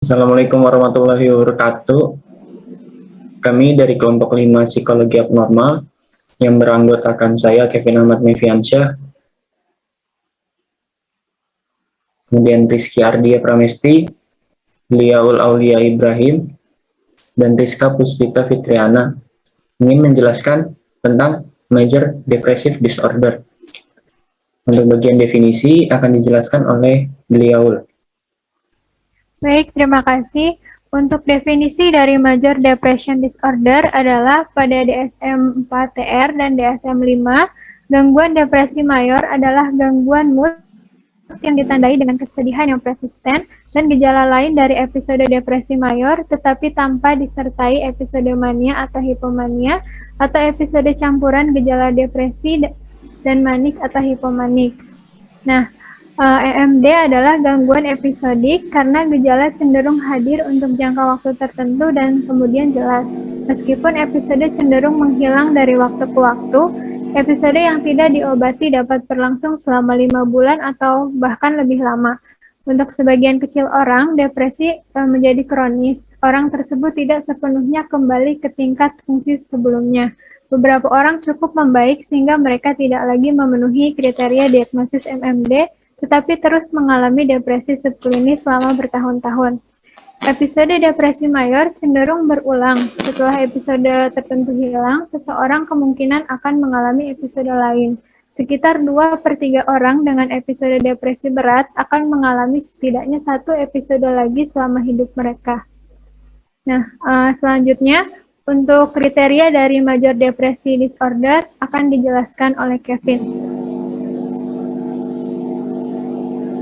Assalamualaikum warahmatullahi wabarakatuh. Kami dari kelompok 5 Psikologi Abnormal yang beranggotakan saya Kevin Ahmad Meviansyah, kemudian Rizky Ardia Pramesti, Liaul Aulia Ibrahim, dan Rizka Puspita Fitriana ingin menjelaskan tentang Major Depressive Disorder. Untuk bagian definisi akan dijelaskan oleh beliau. Baik, terima kasih. Untuk definisi dari Major Depression Disorder adalah pada DSM-4-TR dan DSM-5, gangguan depresi mayor adalah gangguan mood yang ditandai dengan kesedihan yang persisten dan gejala lain dari episode depresi mayor tetapi tanpa disertai episode mania atau hipomania atau episode campuran gejala depresi dan manik atau hipomanik. Nah, EMD adalah gangguan episodik karena gejala cenderung hadir untuk jangka waktu tertentu dan kemudian jelas. Meskipun episode cenderung menghilang dari waktu ke waktu, episode yang tidak diobati dapat berlangsung selama 5 bulan atau bahkan lebih lama. Untuk sebagian kecil orang, depresi menjadi kronis. Orang tersebut tidak sepenuhnya kembali ke tingkat fungsi sebelumnya. Beberapa orang cukup membaik sehingga mereka tidak lagi memenuhi kriteria diagnosis MMD, tetapi terus mengalami depresi subklinis selama bertahun-tahun. Episode depresi mayor cenderung berulang. Setelah episode tertentu hilang, seseorang kemungkinan akan mengalami episode lain. Sekitar 2/3 orang dengan episode depresi berat akan mengalami setidaknya satu episode lagi selama hidup mereka. Nah, selanjutnya untuk kriteria dari Major Depresi Disorder akan dijelaskan oleh Kevin.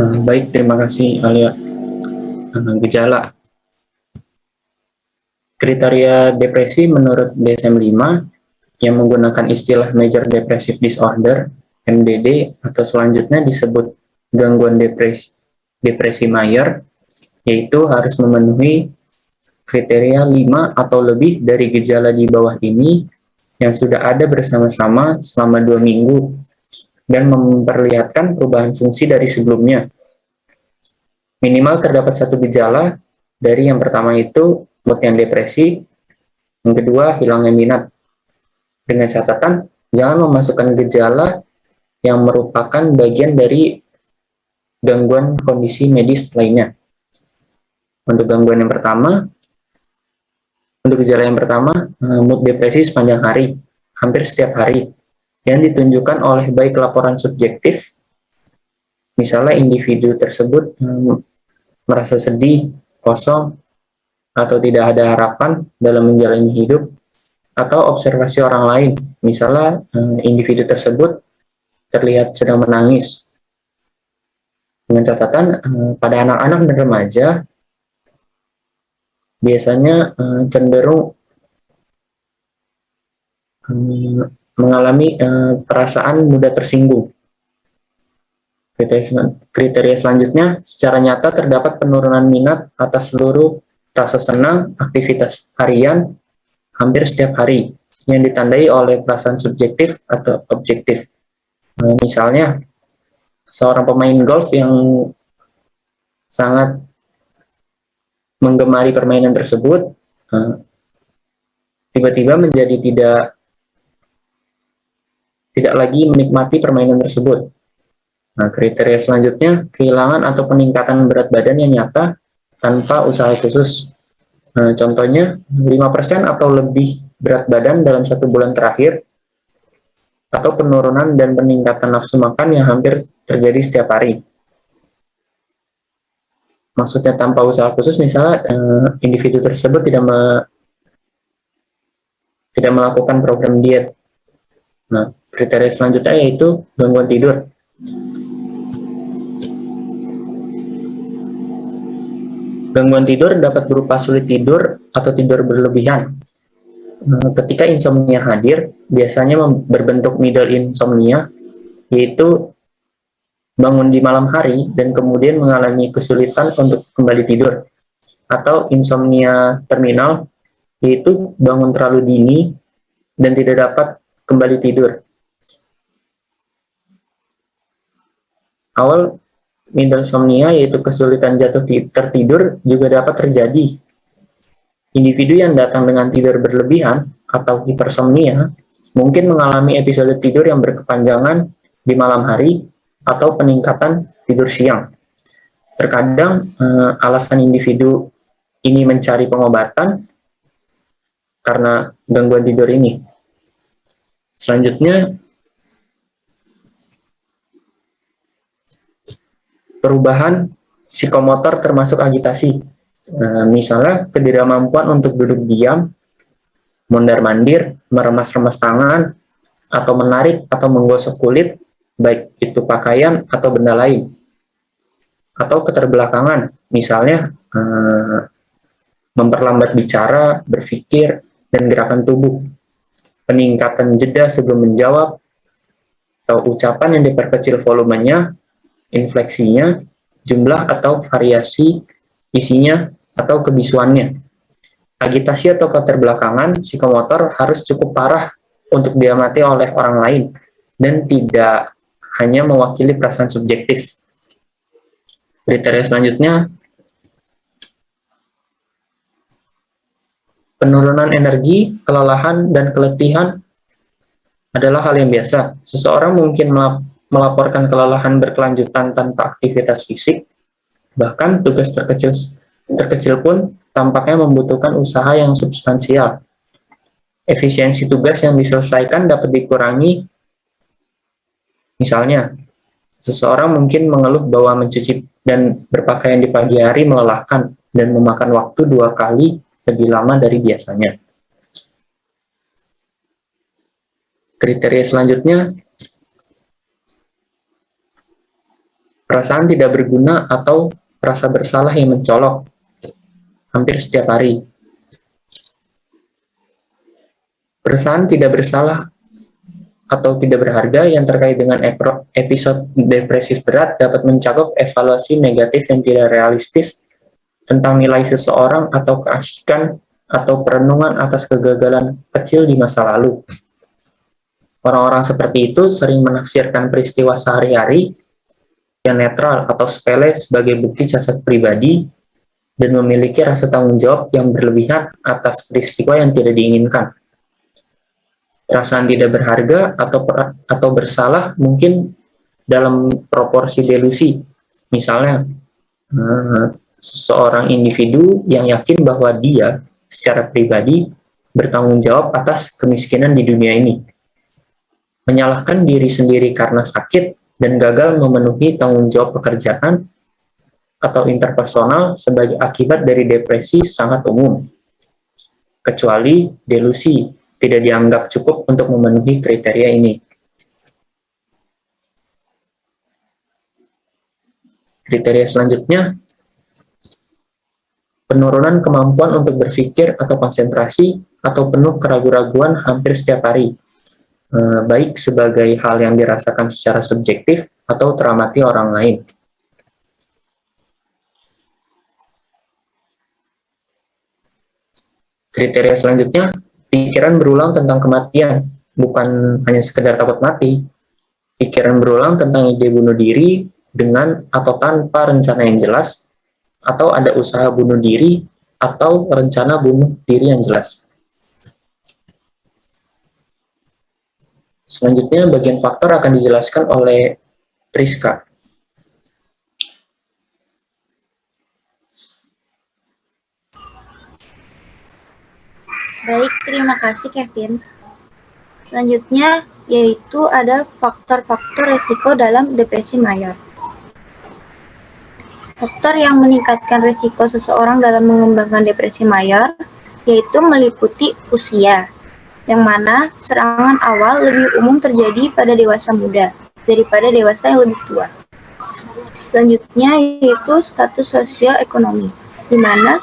Baik, terima kasih Alia. Gejala kriteria depresi menurut DSM-5 yang menggunakan istilah Major Depressive Disorder (MDD) atau selanjutnya disebut gangguan depresi mayor, yaitu harus memenuhi kriteria 5 atau lebih dari gejala di bawah ini yang sudah ada bersama-sama selama 2 minggu dan memperlihatkan perubahan fungsi dari sebelumnya. Minimal terdapat satu gejala dari yang pertama itu mood yang depresi, yang kedua hilangnya minat. Dengan catatan, jangan memasukkan gejala yang merupakan bagian dari gangguan kondisi medis lainnya. Untuk gejala yang pertama, mood depresi sepanjang hari, hampir setiap hari, yang ditunjukkan oleh baik laporan subjektif, misalnya individu tersebut merasa sedih, kosong, atau tidak ada harapan dalam menjalani hidup, atau observasi orang lain, misalnya individu tersebut terlihat sedang menangis. Dengan catatan, pada anak-anak dan remaja, biasanya cenderung mengalami perasaan mudah tersinggung. Kriteria selanjutnya, secara nyata terdapat penurunan minat atas seluruh rasa senang, aktivitas harian, hampir setiap hari, yang ditandai oleh perasaan subjektif atau objektif. Misalnya, seorang pemain golf yang sangat menggemari permainan tersebut, tiba-tiba menjadi tidak lagi menikmati permainan tersebut. Nah, kriteria selanjutnya, kehilangan atau peningkatan berat badan yang nyata tanpa usaha khusus. Contohnya, 5% atau lebih berat badan dalam 1 bulan terakhir, atau penurunan dan peningkatan nafsu makan yang hampir terjadi setiap hari. Maksudnya tanpa usaha khusus, misalnya individu tersebut tidak melakukan program diet. Nah, kriteria selanjutnya yaitu gangguan tidur. Gangguan tidur dapat berupa sulit tidur atau tidur berlebihan. Ketika insomnia hadir, biasanya berbentuk middle insomnia, yaitu bangun di malam hari dan kemudian mengalami kesulitan untuk kembali tidur. Atau insomnia terminal, yaitu bangun terlalu dini dan tidak dapat kembali tidur. Middlesomnia, yaitu kesulitan jatuh tertidur, juga dapat terjadi. Individu yang datang dengan tidur berlebihan atau hipersomnia mungkin mengalami episode tidur yang berkepanjangan di malam hari atau peningkatan tidur siang. Terkadang alasan individu ini mencari pengobatan karena gangguan tidur ini. Selanjutnya, perubahan psikomotor termasuk agitasi. Misalnya ketidakmampuan untuk duduk diam, mondar-mandir, meremas-remas tangan, atau menarik atau menggosok kulit, baik itu pakaian atau benda lain. Atau keterbelakangan, misalnya memperlambat bicara, berpikir, dan gerakan tubuh. Peningkatan jeda sebelum menjawab, atau ucapan yang diperkecil volumenya, infleksinya, jumlah atau variasi isinya, atau kebisuannya. Agitasi atau keterbelakangan psikomotor harus cukup parah untuk diamati oleh orang lain dan tidak hanya mewakili perasaan subjektif. Kriteria selanjutnya, penurunan energi, kelelahan, dan keletihan adalah hal yang biasa. Seseorang mungkin melaporkan kelelahan berkelanjutan tanpa aktivitas fisik, bahkan tugas terkecil pun tampaknya membutuhkan usaha yang substansial. Efisiensi tugas yang diselesaikan dapat dikurangi. Misalnya, seseorang mungkin mengeluh bahwa mencuci dan berpakaian di pagi hari melelahkan dan memakan waktu 2 kali lebih lama dari biasanya. Kriteria selanjutnya, perasaan tidak berguna atau rasa bersalah yang mencolok hampir setiap hari. Perasaan tidak bersalah atau tidak berharga yang terkait dengan episode depresif berat dapat mencakup evaluasi negatif yang tidak realistis tentang nilai seseorang atau keasikan atau perenungan atas kegagalan kecil di masa lalu. Orang-orang seperti itu sering menafsirkan peristiwa sehari-hari yang netral atau sepele sebagai bukti cacat pribadi dan memiliki rasa tanggung jawab yang berlebihan atas peristiwa yang tidak diinginkan. Perasaan tidak berharga atau bersalah mungkin dalam proporsi delusi. Misalnya, seseorang individu yang yakin bahwa dia secara pribadi bertanggung jawab atas kemiskinan di dunia ini, menyalahkan diri sendiri karena sakit dan gagal memenuhi tanggung jawab pekerjaan atau interpersonal sebagai akibat dari depresi sangat umum, kecuali delusi tidak dianggap cukup untuk memenuhi kriteria ini. Kriteria selanjutnya, penurunan kemampuan untuk berpikir atau konsentrasi atau penuh keraguan-raguan hampir setiap hari, baik sebagai hal yang dirasakan secara subjektif atau teramati orang lain. Kriteria selanjutnya, pikiran berulang tentang kematian, bukan hanya sekedar takut mati. Pikiran berulang tentang ide bunuh diri dengan atau tanpa rencana yang jelas, atau ada usaha bunuh diri atau rencana bunuh diri yang jelas. Selanjutnya, bagian faktor akan dijelaskan oleh Priska. Baik, terima kasih Kevin. Selanjutnya, yaitu ada faktor-faktor risiko dalam depresi mayor. Faktor yang meningkatkan risiko seseorang dalam mengembangkan depresi mayor, yaitu meliputi usia, yang mana serangan awal lebih umum terjadi pada dewasa muda daripada dewasa yang lebih tua. Selanjutnya yaitu status sosioekonomi, di mana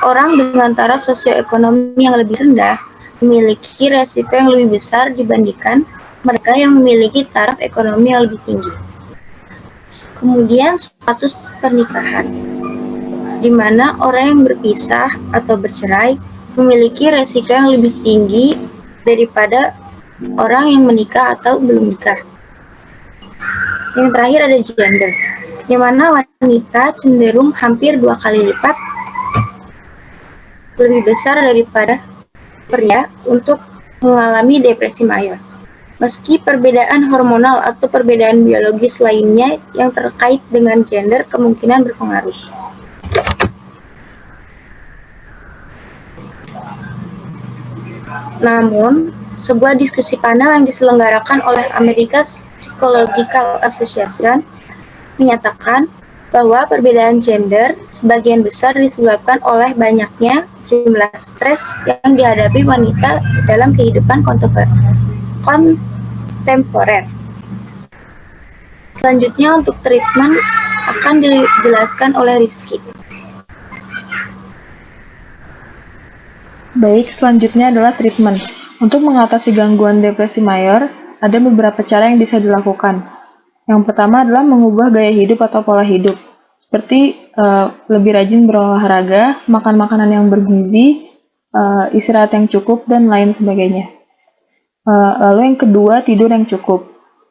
orang dengan taraf sosioekonomi yang lebih rendah memiliki resiko yang lebih besar dibandingkan mereka yang memiliki taraf ekonomi yang lebih tinggi. Kemudian status pernikahan, di mana orang yang berpisah atau bercerai memiliki resiko yang lebih tinggi daripada orang yang menikah atau belum nikah. Yang terakhir ada gender, di mana wanita cenderung hampir 2 kali lipat lebih besar daripada pria untuk mengalami depresi mayor. Meski perbedaan hormonal atau perbedaan biologis lainnya yang terkait dengan gender kemungkinan berpengaruh. Namun, sebuah diskusi panel yang diselenggarakan oleh American Psychological Association menyatakan bahwa perbedaan gender sebagian besar disebabkan oleh banyaknya jumlah stres yang dihadapi wanita dalam kehidupan kontemporer. Selanjutnya untuk treatment akan dijelaskan oleh Rizky. Baik, selanjutnya adalah treatment. Untuk mengatasi gangguan depresi mayor, ada beberapa cara yang bisa dilakukan. Yang pertama adalah mengubah gaya hidup atau pola hidup, seperti lebih rajin berolahraga, makan makanan yang bergizi, istirahat yang cukup, dan lain sebagainya. Lalu yang kedua, tidur yang cukup.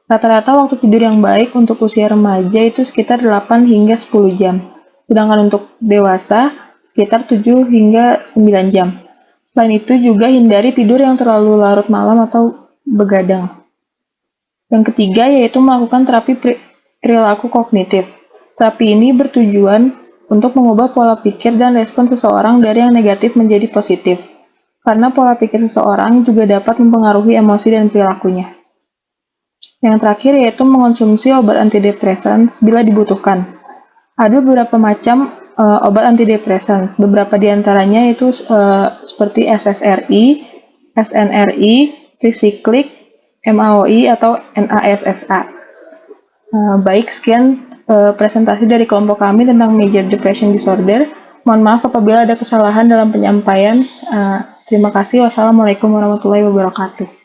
Rata-rata waktu tidur yang baik untuk usia remaja itu sekitar 8 hingga 10 jam, sedangkan untuk dewasa sekitar 7 hingga 9 jam. Selain itu juga hindari tidur yang terlalu larut malam atau begadang. Yang ketiga yaitu melakukan terapi perilaku kognitif. Terapi ini bertujuan untuk mengubah pola pikir dan respon seseorang dari yang negatif menjadi positif. Karena pola pikir seseorang juga dapat mempengaruhi emosi dan perilakunya. Yang terakhir yaitu mengonsumsi obat antidepresan bila dibutuhkan. Ada beberapa macam obat antidepresan. Beberapa diantaranya itu seperti SSRI, SNRI, Tricyclic, MAOI, atau NASSA. Baik, sekian presentasi dari kelompok kami tentang Major Depression Disorder. Mohon maaf apabila ada kesalahan dalam penyampaian. Terima kasih. Wassalamualaikum warahmatullahi wabarakatuh.